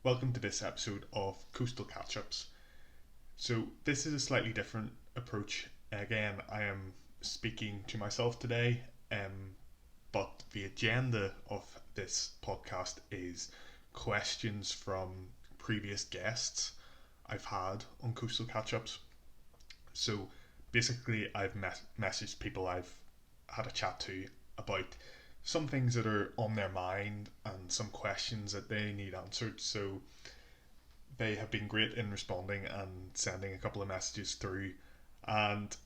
Welcome to this episode of Coastal Catch-Ups. So this is a slightly different approach. Again, I am speaking to myself today, but the agenda of this podcast is questions from previous guests I've had on Coastal Catch-Ups. So basically, I've messaged people I've had a chat to about some things that are on their mind and some questions that they need answered. So they have been great in responding and sending a couple of messages through. And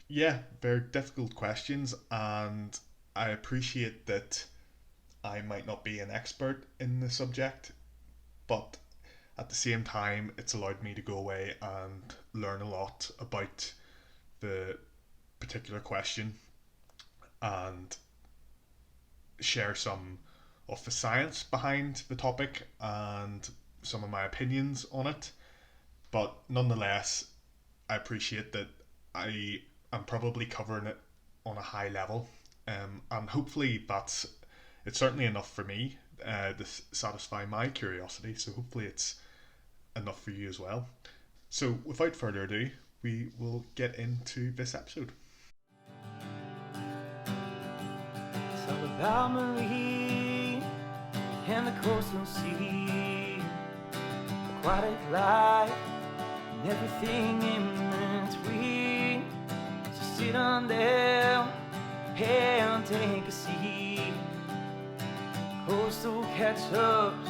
yeah, they're difficult questions, and I appreciate that I might not be an expert in the subject, but at the same time, it's allowed me to go away and learn a lot about the particular question and share some of the science behind the topic and some of my opinions on it. But nonetheless, I appreciate that I am probably covering it on a high level, and hopefully that's it's certainly enough for me to satisfy my curiosity. So hopefully it's enough for you as well. So without further ado, we will get into this episode. It's all about Marie and the coastal sea, aquatic life and everything in between. So sit on down and take a seat. Coastal catch-ups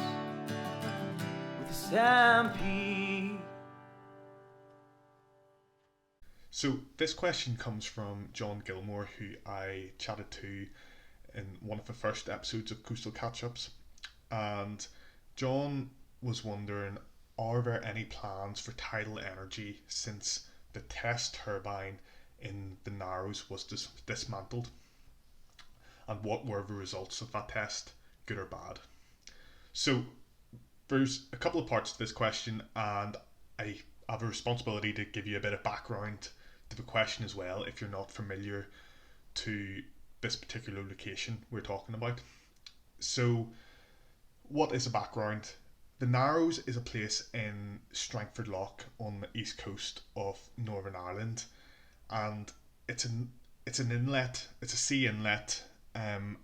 with Sam P. So this question comes from John Gilmore, who I chatted to in one of the first episodes of Coastal Catch-Ups. And John was wondering, are there any plans for tidal energy since the test turbine in the Narrows was dismantled? And what were the results of that test, good or bad? So there's a couple of parts to this question, and I have a responsibility to give you a bit of background to the question as well if you're not familiar to this particular location we're talking about. So, what is a background? The Narrows is a place in Strangford Lough on the east coast of Northern Ireland, and it's an inlet. It's a sea inlet, and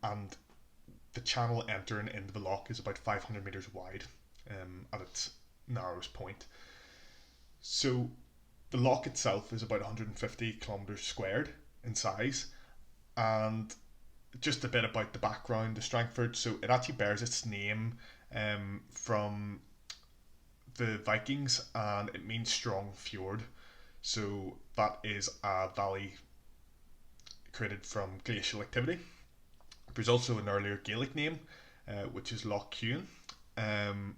the channel entering into the loch is about 500 meters wide, at its narrowest point. So the loch itself is about 150 kilometers squared in size, and just a bit about the background to Strangford. So it actually bears its name from the Vikings, and it means strong fjord. So that is a valley created from glacial activity. There's also an earlier Gaelic name, which is Loch Cuin, and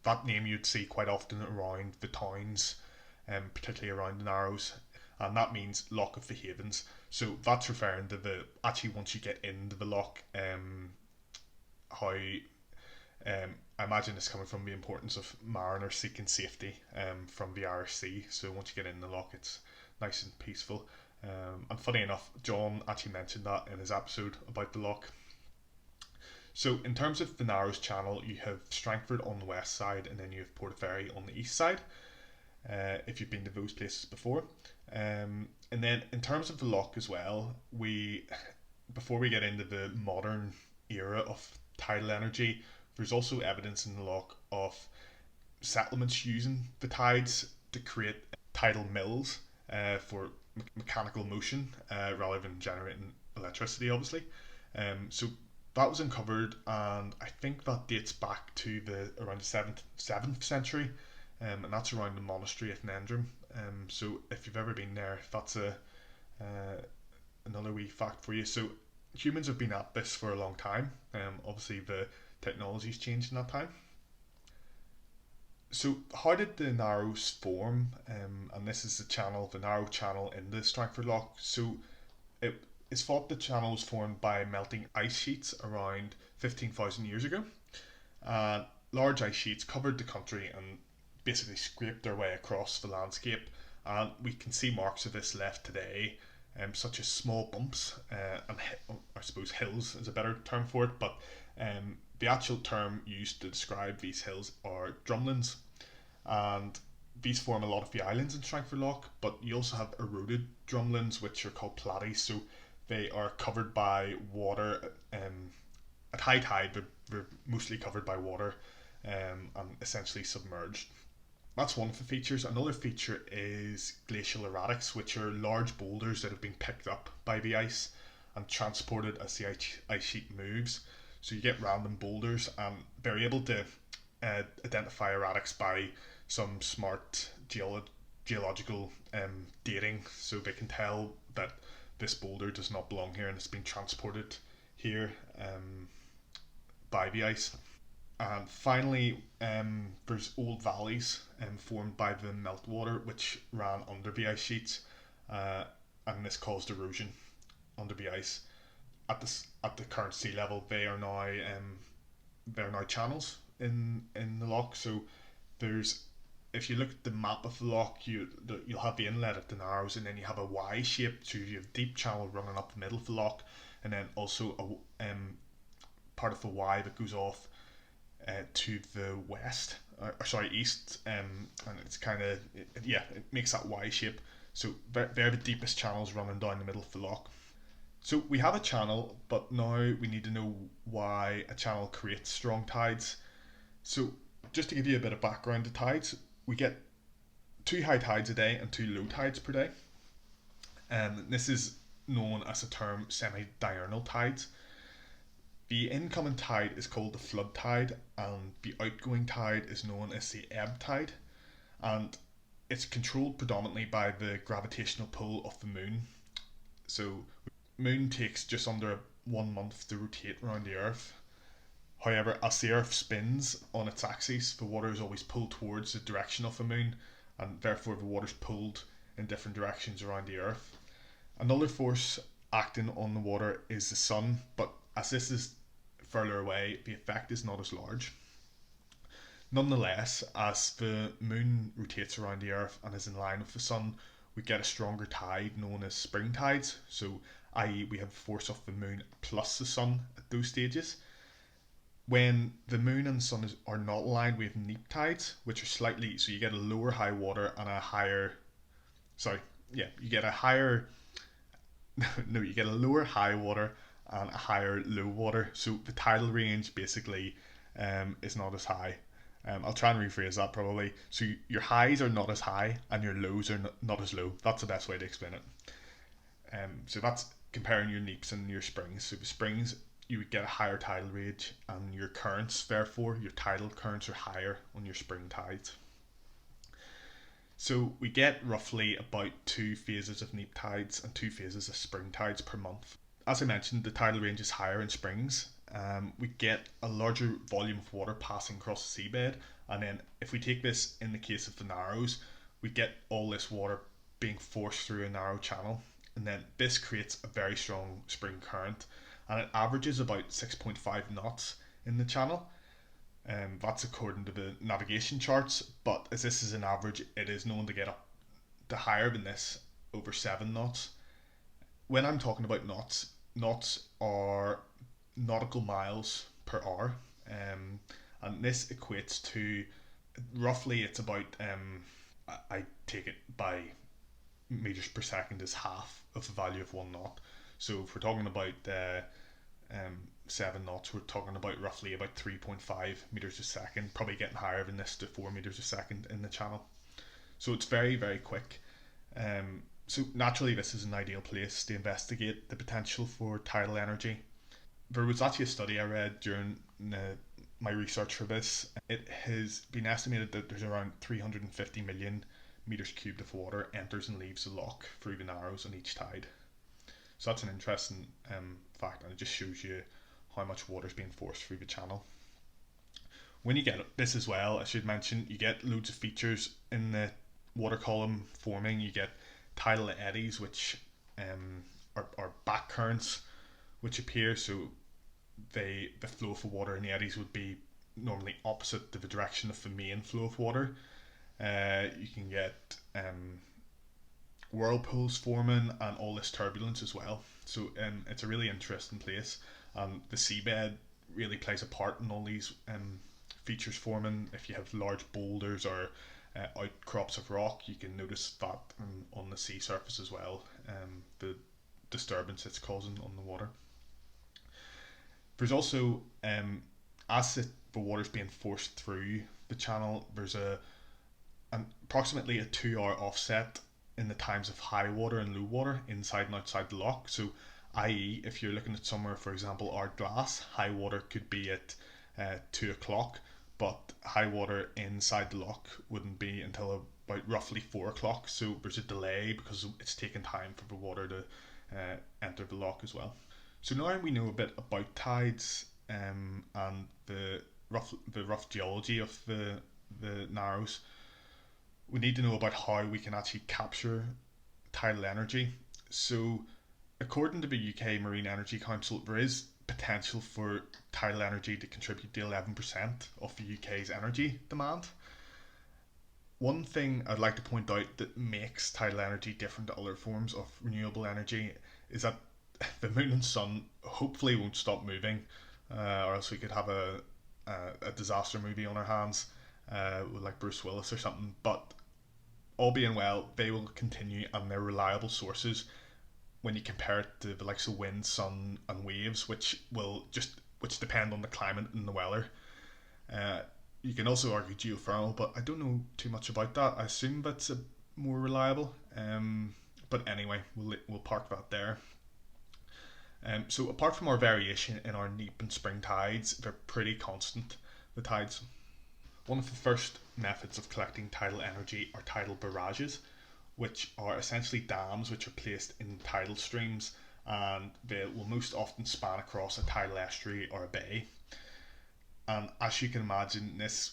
that name you'd see quite often around the towns, particularly around the Narrows, and that means Loch of the Havens. So that's referring to the actually once you get into the loch, how I imagine it's coming from the importance of mariners seeking safety from the Irish Sea. So once you get in the loch, it's nice and peaceful. And funny enough, John actually mentioned that in his episode about the loch. So in terms of the Narrows Channel, you have Strangford on the west side, and then you have Portaferry on the east side. If you've been to those places before, and then in terms of the loch as well, before we get into the modern era of tidal energy, there's also evidence in the loch of settlements using the tides to create tidal mills for mechanical motion rather than generating electricity, obviously. So that was uncovered, and I think that dates back to around the seventh century, and that's around the monastery at Nendrum. So if you've ever been there, that's another wee fact for you. So humans have been at this for a long time. Obviously the technology's changed in that time. So how did the Narrows form? And this is the Narrow Channel in the Strangford Lough. So it is thought the channel was formed by melting ice sheets around 15,000 years ago. Large ice sheets covered the country and basically scraped their way across the landscape. And we can see marks of this left today, such as small bumps and I suppose hills is a better term for it, but the actual term used to describe these hills are drumlins, and these form a lot of the islands in Strangford Lough, but you also have eroded drumlins, which are called platies. So they are covered by water. At high tide, they're mostly covered by water and essentially submerged. That's one of the features. Another feature is glacial erratics, which are large boulders that have been picked up by the ice and transported as the ice sheet moves. So you get random boulders, and they're able to identify erratics by some smart geological dating, so they can tell that this boulder does not belong here and it's been transported here by the ice. And finally, there's old valleys formed by the meltwater which ran under the ice sheets, uh, and this caused erosion under the ice. At the current sea level, they are now channels in the loch. So there's if you look at the map of the loch, you'll have the inlet at the Narrows, and then you have a Y shape, so you have deep channel running up the middle of the loch, and then also a part of the Y that goes off to the west, or sorry, east, and it's kind of it makes that Y shape. So they're the deepest channels running down the middle of the loch. So we have a channel, but now we need to know why a channel creates strong tides. So just to give you a bit of background to tides, we get two high tides a day and two low tides per day. And this is known as the term semi-diurnal tides. The incoming tide is called the flood tide, and the outgoing tide is known as the ebb tide. And it's controlled predominantly by the gravitational pull of the moon. So moon takes just under 1 month to rotate around the Earth. However, as the Earth spins on its axis, the water is always pulled towards the direction of the moon, and therefore the water is pulled in different directions around the Earth. Another force acting on the water is the sun, but as this is further away, the effect is not as large. Nonetheless, as the moon rotates around the Earth and is in line with the sun, we get a stronger tide known as spring tides. So, i.e., we have the force of the moon plus the sun at those stages. When the moon and sun are not aligned, we have neap tides, which are slightly, so you get a lower high water and a higher, you get a higher, no, you get a lower high water and a higher low water. So the tidal range basically is not as high. I'll try and rephrase that probably. So your highs are not as high and your lows are not as low. That's the best way to explain it. So that's comparing your neaps and your springs. So the springs, you would get a higher tidal range, and your currents, therefore, your tidal currents are higher on your spring tides. So we get roughly about 2 phases of neap tides and 2 phases of spring tides per month. As I mentioned, the tidal range is higher in springs. We get a larger volume of water passing across the seabed, and then if we take this in the case of the Narrows, we get all this water being forced through a narrow channel, and then this creates a very strong spring current, and it averages about 6.5 knots in the channel. That's according to the navigation charts, but as this is an average, it is known to get up to higher than this, over 7 knots. When I'm talking about knots, knots are nautical miles per hour, and this equates to roughly, it's about, I take it by meters per second is half of the value of 1 knot. So if we're talking about 7 knots, we're talking about roughly about 3.5 meters a second, probably getting higher than this to 4 meters a second in the channel. So it's very, very quick. So naturally, this is an ideal place to investigate the potential for tidal energy. There was actually a study I read during my research for this. It has been estimated that there's around 350 million meters cubed of water enters and leaves the loch through the Narrows on each tide. So that's an interesting fact, and it just shows you how much water is being forced through the channel. When you get this as well, I should mention, you get loads of features in the water column forming. You get tidal eddies, which are back currents which appear. So the flow of the water in the eddies would be normally opposite to the direction of the main flow of water. You can get whirlpools forming and all this turbulence as well. So it's a really interesting place. The seabed really plays a part in all these features forming. If you have large boulders or outcrops of rock, you can notice that on the sea surface as well. The disturbance it's causing on the water. There's also, as the water's being forced through the channel, there's approximately a 2 hour offset in the times of high water and low water inside and outside the loch. So, i.e., if you're looking at somewhere, for example, Ardglass, high water could be at 2 o'clock, but high water inside the loch wouldn't be until about roughly 4 o'clock. So there's a delay because it's taking time for the water to enter the loch as well. So now we know a bit about tides and the rough geology of the Narrows. We need to know about how we can actually capture tidal energy. So, according to the UK Marine Energy Council, there is potential for tidal energy to contribute to 11% of the UK's energy demand. One thing I'd like to point out that makes tidal energy different to other forms of renewable energy is that the moon and sun hopefully won't stop moving, or else we could have a disaster movie on our hands with like Bruce Willis or something. But all being well, they will continue, and they're reliable sources when you compare it to the likes of wind, sun, and waves, which depend on the climate and the weather. Uh, you can also argue geothermal, but I don't know too much about that. I assume that's more reliable. But anyway, we'll park that there. So apart from our variation in our neap and spring tides, they're pretty constant. The tides. One of the first methods of collecting tidal energy are tidal barrages, which are essentially dams which are placed in tidal streams, and they will most often span across a tidal estuary or a bay. And as you can imagine, this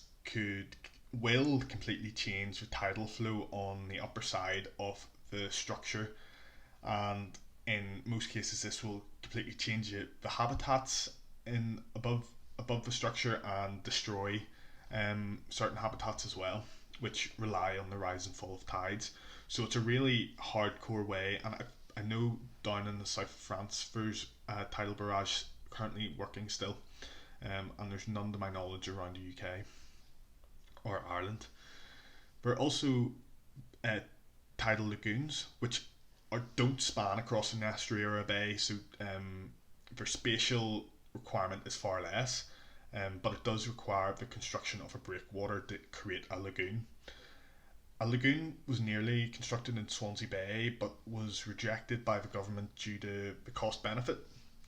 will completely change the tidal flow on the upper side of the structure, and in most cases this will completely change the habitats in above the structure and destroy certain habitats as well, which rely on the rise and fall of tides. So it's a really hardcore way, and I know down in the south of France there's a tidal barrage currently working still, and there's none to my knowledge around the UK or Ireland. There are also uh, tidal lagoons, which don't span across an estuary or a bay, so their spatial requirement is far less, but it does require the construction of a breakwater to create a lagoon. A lagoon was nearly constructed in Swansea Bay, but was rejected by the government due to the cost benefit.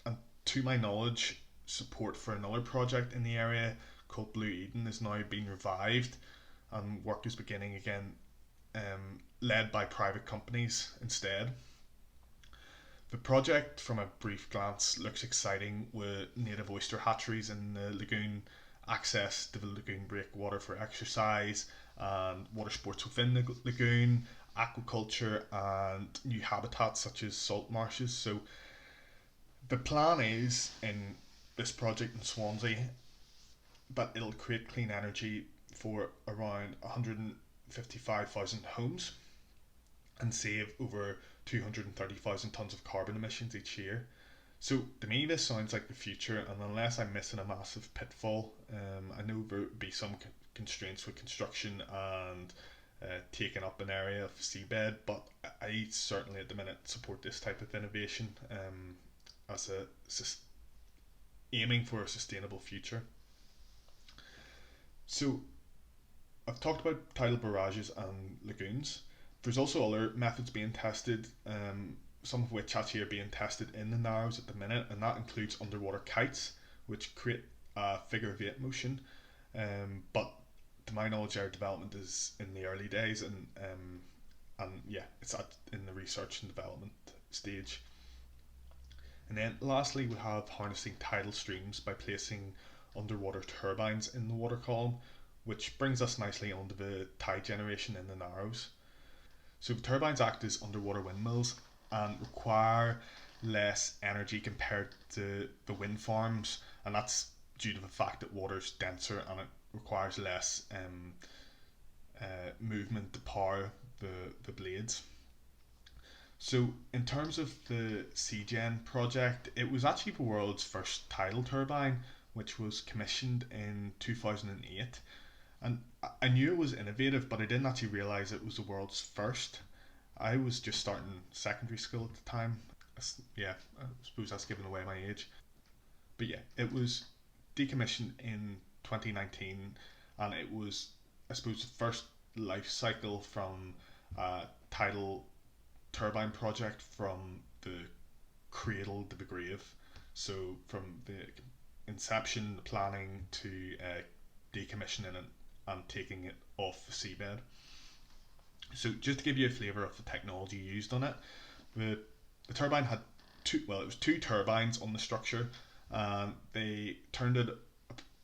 And to my knowledge, support for another project in the area called Blue Eden is now being revived, and work is beginning again, led by private companies instead. The project, from a brief glance, looks exciting with native oyster hatcheries in the lagoon, access to the lagoon breakwater for exercise, and water sports within the lagoon, aquaculture, and new habitats such as salt marshes. So, the plan is in this project in Swansea that it'll create clean energy for around 155,000 homes and save over 230,000 tonnes of carbon emissions each year. So to me, this sounds like the future, and unless I'm missing a massive pitfall, I know there will be some constraints with construction and taking up an area of seabed, but I certainly at the minute support this type of innovation as aiming for a sustainable future. So I've talked about tidal barrages and lagoons. There's also other methods being tested, some of which actually are being tested in the Narrows at the minute, and that includes underwater kites, which create a figure of eight motion. But to my knowledge, our development is in the early days, and yeah, it's in the research and development stage. And then lastly, we have harnessing tidal streams by placing underwater turbines in the water column, which brings us nicely onto the tide generation in the Narrows. So the turbines act as underwater windmills and require less energy compared to the wind farms, and that's due to the fact that water's denser and it requires less movement to power the blades. So in terms of the CGen project, it was actually the world's first tidal turbine which was commissioned in 2008. And I knew it was innovative, but I didn't actually realise it was the world's first. I was just starting secondary school at the time. Yeah, I suppose that's giving away my age. But yeah, it was decommissioned in 2019, and it was, I suppose, the first life cycle from a tidal turbine project from the cradle to the grave. So from the inception, the planning to decommissioning it and taking it off the seabed. So just to give you a flavour of the technology used on it, the, the turbine had it was two turbines on the structure, and they turned it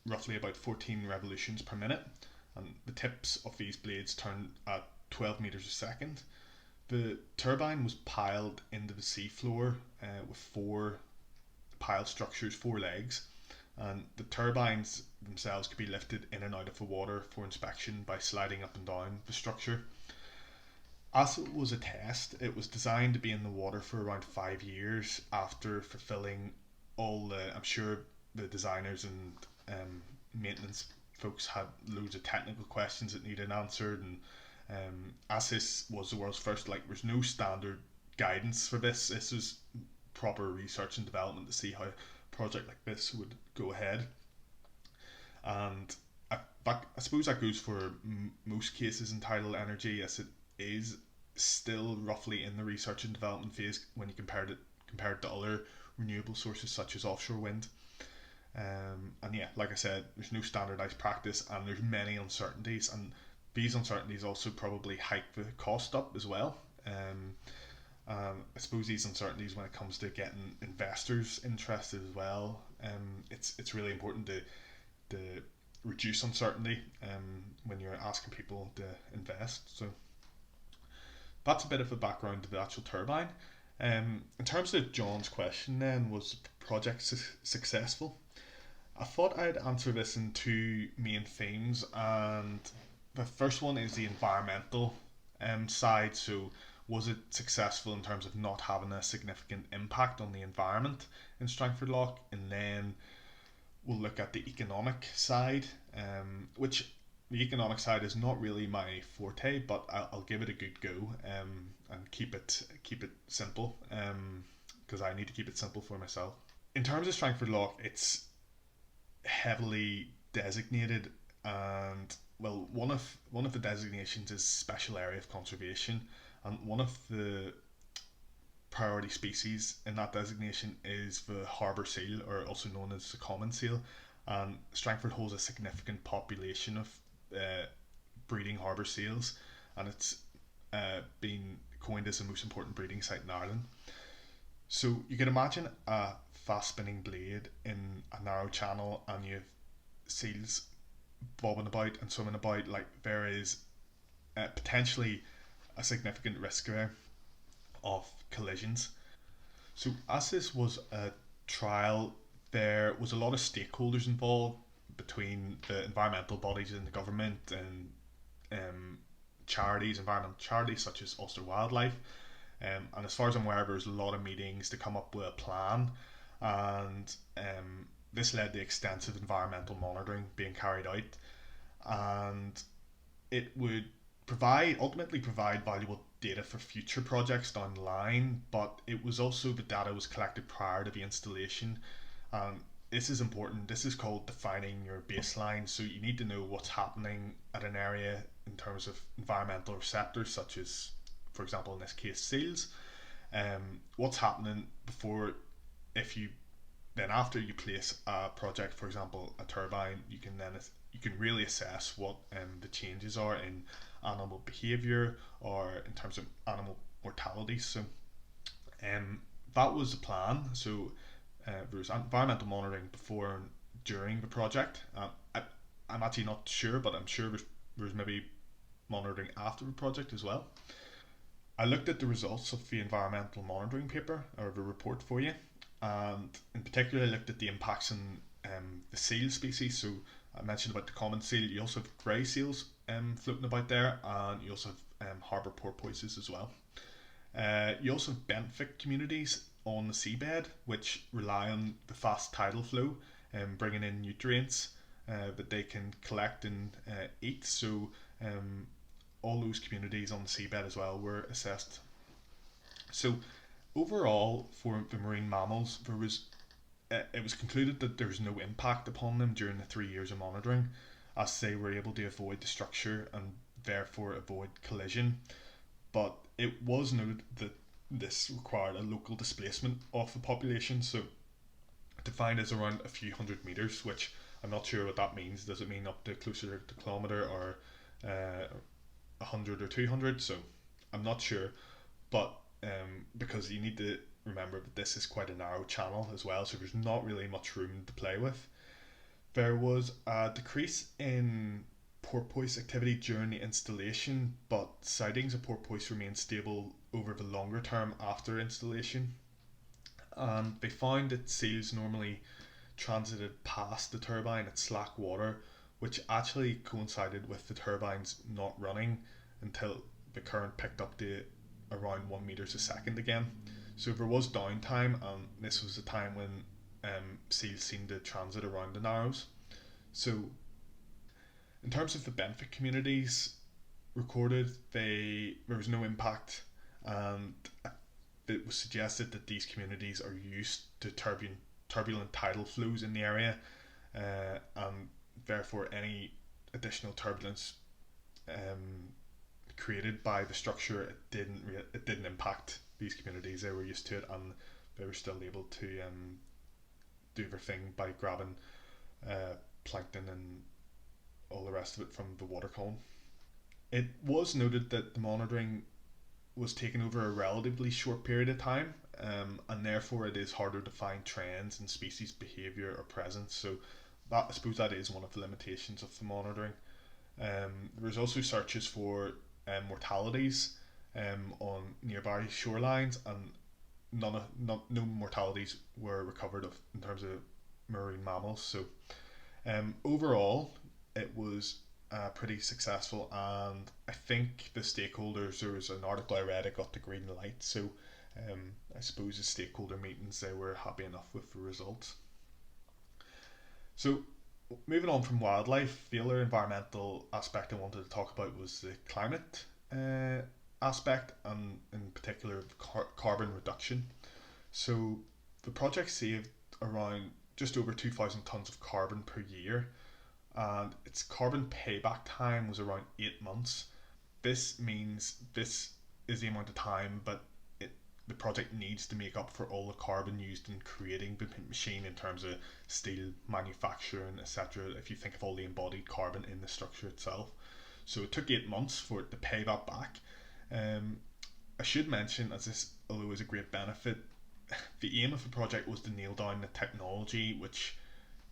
roughly about 14 revolutions per minute, and the tips of these blades turned at 12 meters a second. The turbine was piled into the seafloor with four pile structures, four legs, and the turbines themselves could be lifted in and out of the water for inspection by sliding up and down the structure. As it was a test, it was designed to be in the water for around 5 years after fulfilling all the. I'm sure the designers and maintenance folks had loads of technical questions that needed answered, and as this was the world's first, like, there's no standard guidance for this. This was proper research and development to see how a project like this would go ahead. And I suppose that goes for most cases in tidal energy, as it is still roughly in the research and development phase when you compared to other renewable sources such as offshore wind. And yeah, like I said, there's no standardized practice, and there's many uncertainties, and these uncertainties also probably hike the cost up as well. I suppose these uncertainties when it comes to getting investors interested as well. It's really important to reduce uncertainty when you're asking people to invest. So that's a bit of a background to the actual turbine. In terms of John's question, then, was the project successful? I thought I'd answer this in two main themes, and the first one is the environmental side. So, was it successful in terms of not having a significant impact on the environment in Strangford Lough? And then we'll look at the economic side, which the economic side is not really my forte, but I'll give it a good go and keep it simple, because I need to keep it simple for myself. In terms of Strangford Lough, it's heavily designated, and well, one of the designations is special area of conservation, and one of the priority species in that designation is the harbour seal, or also known as the common seal. And Strangford holds a significant population of breeding harbour seals, and it's been coined as the most important breeding site in Ireland. So you can imagine a fast spinning blade in a narrow channel, and you have seals bobbing about and swimming about. Like, there is potentially a significant risk there of collisions. So as this was a trial, there was a lot of stakeholders involved between the environmental bodies in the government and environmental charities such as Ulster Wildlife. And as far as I'm aware, there was a lot of meetings to come up with a plan, and this led to extensive environmental monitoring being carried out, and it would ultimately provide valuable data for future projects down the line. But it was also the data was collected prior to the installation. This is important. This is called defining your baseline. So you need to know what's happening at an area in terms of environmental receptors, such as, for example, in this case, seals. What's happening before, after you place a project, for example, a turbine, you can really assess what the changes are in animal behaviour or in terms of animal mortality. So that was the plan. So there was environmental monitoring before and during the project. I'm actually not sure, but I'm sure there's maybe monitoring after the project as well. I looked at the results of the environmental monitoring paper, or the report for you, and in particular I looked at the impacts on the seal species. So I mentioned about the common seal. You also have grey seals floating about there, and you also have harbour porpoises as well. You also have benthic communities on the seabed which rely on the fast tidal flow bringing in nutrients that they can collect and eat. So all those communities on the seabed as well were assessed. So overall, for the marine mammals, it was concluded that there was no impact upon them during the 3 years of monitoring, as they were able to avoid the structure and therefore avoid collision. But it was noted that this required a local displacement of the population, so defined as around a few hundred meters, which I'm not sure what that means. Does it mean up to closer to a kilometre or 100 or 200? So I'm not sure, but because you need to remember that this is quite a narrow channel as well, so there's not really much room to play with. There was a decrease in porpoise activity during the installation, but sightings of porpoise remained stable over the longer term after installation. And they found that seals normally transited past the turbine at slack water, which actually coincided with the turbines not running until the current picked up to around 1 meters a second again. So there was downtime, and this was the time when seals seemed to transit around the Narrows. So, in terms of the benefit communities recorded, there was no impact, and it was suggested that these communities are used to turbulent tidal flows in the area, and therefore any additional turbulence created by the structure, it didn't impact these communities. They were used to it, and they were still able to do their thing by grabbing plankton and all the rest of it from the water column. It was noted that the monitoring was taken over a relatively short period of time, and therefore it is harder to find trends in species behaviour or presence. So I suppose that is one of the limitations of the monitoring. There was also searches for mortalities on nearby shorelines, and no mortalities were recovered in terms of marine mammals. So overall, it was pretty successful, and I think the stakeholders, there was an article I read, it got the green light. So I suppose the stakeholder meetings, they were happy enough with the results. So moving on from wildlife, the other environmental aspect I wanted to talk about was the climate aspect, and in particular carbon reduction. So the project saved around just over 2,000 tonnes of carbon per year, and its carbon payback time was around 8 months. This means this is the amount of time, but the project needs to make up for all the carbon used in creating the machine in terms of steel manufacturing, etc. If you think of all the embodied carbon in the structure itself. So it took 8 months for it to pay that back. I should mention, as this, although is a great benefit, the aim of the project was to nail down the technology which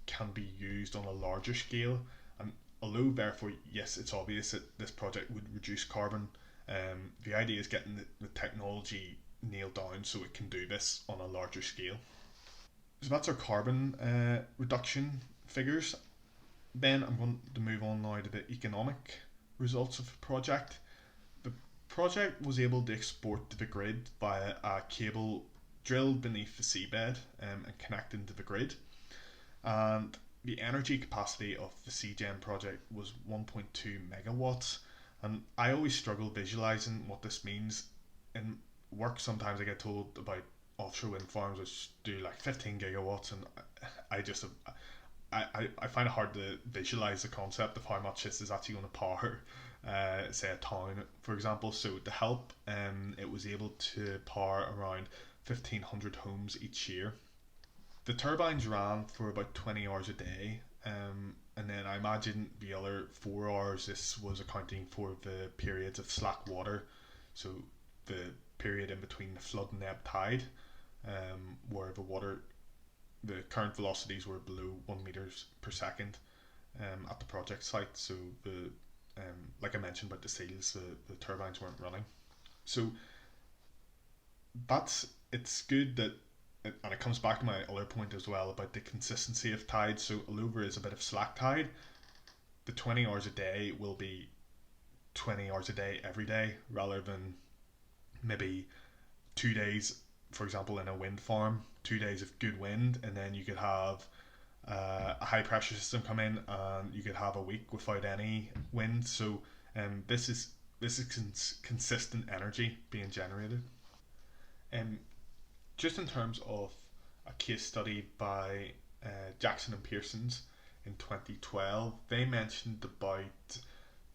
can be used on a larger scale. And although therefore, yes, it's obvious that this project would reduce carbon, the idea is getting the technology nailed down so it can do this on a larger scale. So that's our carbon reduction figures. Then I'm going to move on now to the economic results of the project. The project was able to export to the grid via a cable drilled beneath the seabed and connected to the grid. And the energy capacity of the CGen project was 1.2 megawatts. And I always struggle visualizing what this means. In work, sometimes I get told about offshore wind farms which do like 15 gigawatts, and I just I find it hard to visualize the concept of how much this is actually going to power, say, a town, for example. So to help, it was able to power around 1,500 homes each year. The turbines ran for about 20 hours a day, and then I imagine the other 4 hours, this was accounting for the periods of slack water, so the period in between the flood and ebb tide, where the current velocities were below 1 meters per second at the project site. So like I mentioned about the seals, the turbines weren't running. So it's good that, and it comes back to my other point as well about the consistency of tide. So although there is a bit of slack tide, the 20 hours a day will be 20 hours a day every day, rather than maybe 2 days, for example, in a wind farm, 2 days of good wind, and then you could have a high pressure system come in, and you could have a week without any wind. So this is consistent energy being generated. Um, just in terms of a case study by Jackson and Pearson's in 2012, they mentioned about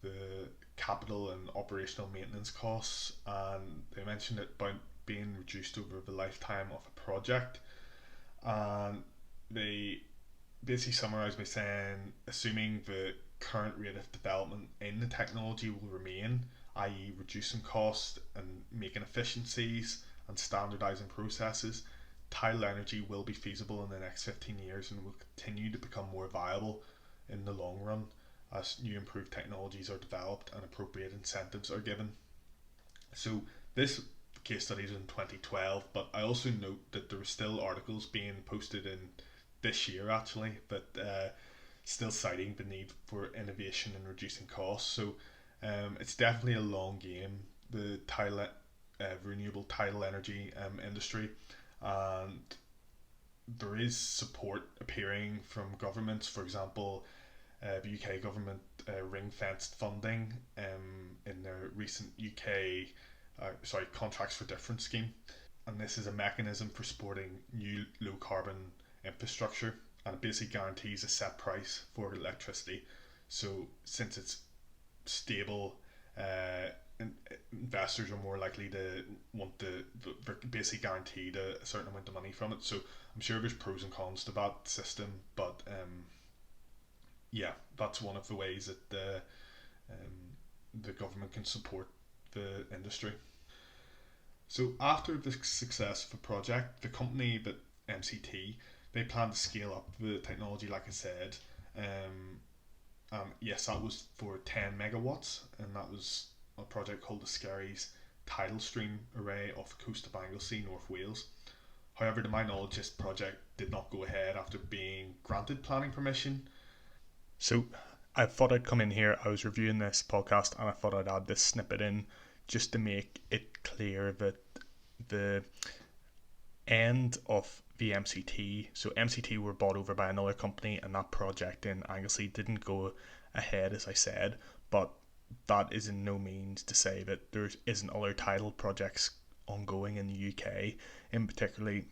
the capital and operational maintenance costs, and they mentioned it about being reduced over the lifetime of a project. And they basically summarised by saying, assuming the current rate of development in the technology will remain, i.e., reducing costs and making efficiencies and standardising processes, tidal energy will be feasible in the next 15 years and will continue to become more viable in the long run as new improved technologies are developed and appropriate incentives are given. So this case study is in 2012, but I also note that there are still articles being posted in this year actually that still citing the need for innovation and reducing costs. So it's definitely a long game. The renewable tidal energy industry, and there is support appearing from governments. For example, the UK government ring fenced funding in their recent contracts for difference scheme, and this is a mechanism for supporting new low carbon infrastructure, and it basically guarantees a set price for electricity. So since it's stable, investors are more likely to want to basically guaranteed a certain amount of money from it. So I'm sure there's pros and cons to that system, but yeah, that's one of the ways that the government can support the industry. So after the success of the project, the company that MCT, they plan to scale up the technology, like I said. Yes, that was for 10 megawatts, and that was a project called the Skerries Tidal Stream Array off the coast of Anglesey, North Wales. However, to my knowledge, this project did not go ahead after being granted planning permission. So I thought I'd come in here. I was reviewing this podcast and I thought I'd add this snippet in just to make it clear that the end of the MCT, so MCT were bought over by another company, and that project in Anglesey didn't go ahead, as I said, but that is in no means to say that there isn't other tidal projects ongoing in the UK, in particularly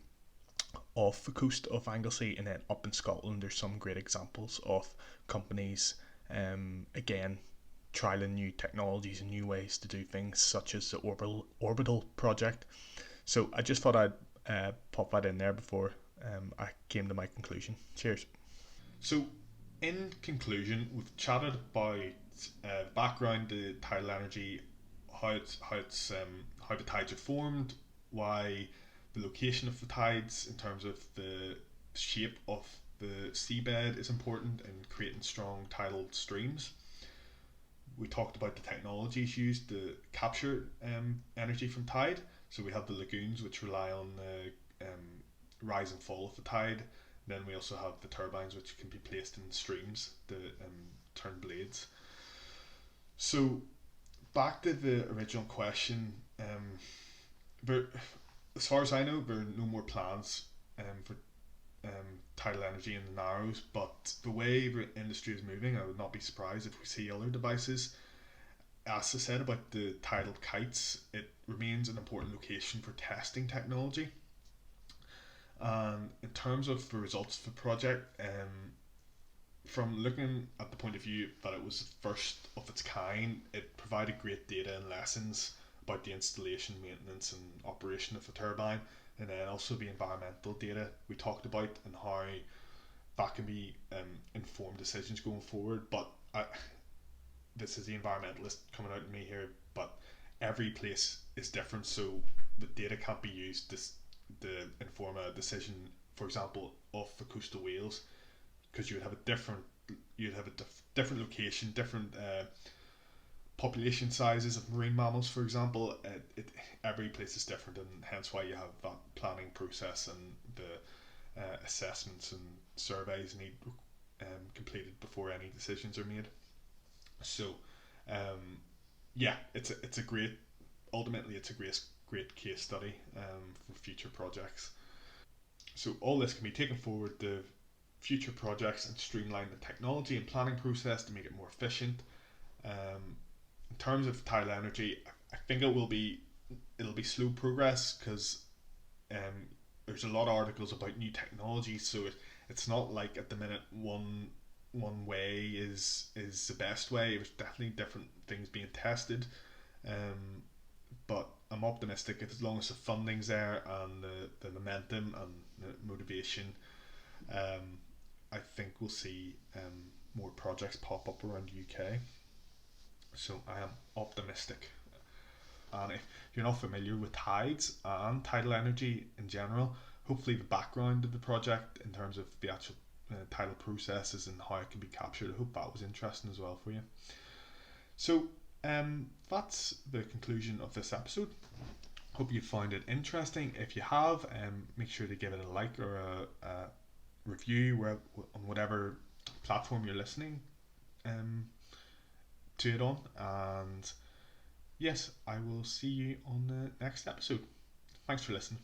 off the coast of Anglesey, and then up in Scotland there's some great examples of companies again trialing new technologies and new ways to do things, such as the orbital project. So I just thought I'd pop that in there before I came to my conclusion. Cheers. So, in conclusion, we've chatted about background to tidal energy, how the tides are formed, why the location of the tides in terms of the shape of the seabed is important in creating strong tidal streams. We talked about the technologies used to capture energy from tide. So we have the lagoons, which rely on the rise and fall of the tide. Then we also have the turbines, which can be placed in streams to turn blades. So back to the original question, there, as far as I know, there are no more plans for tidal energy in the Narrows, but the way the industry is moving, I would not be surprised if we see other devices. As I said about the tidal kites, it remains an important location for testing technology. And in terms of the results of the project, from looking at the point of view that it was the first of its kind, it provided great data and lessons about the installation, maintenance, and operation of the turbine, and then also the environmental data we talked about and how that can be informed decisions going forward. But this is the environmentalist coming out in me here, but every place is different, so the data can't be used to inform a decision, for example, off the coast of Wales, because you'd have a different location, different population sizes of marine mammals, for example. Every place is different, and hence why you have that planning process and the assessments and surveys need completed before any decisions are made. So, yeah, it's a great, ultimately it's a great case study for future projects. So all this can be taken forward to future projects and streamline the technology and planning process to make it more efficient. In terms of tidal energy, I think it'll be slow progress because there's a lot of articles about new technology, so it's not like at the minute one way is the best way. There's definitely different things being tested, um, but I'm optimistic as long as the funding's there and the momentum and the motivation. Um, I think we'll see more projects pop up around the UK. So I am optimistic. And if you're not familiar with tides and tidal energy in general, hopefully the background of the project in terms of the actual tidal processes and how it can be captured, I hope that was interesting as well for you. So that's the conclusion of this episode. Hope you found it interesting. If you have, make sure to give it a like or a review on whatever platform you're listening um, to it on. And yes, I will see you on the next episode. Thanks for listening.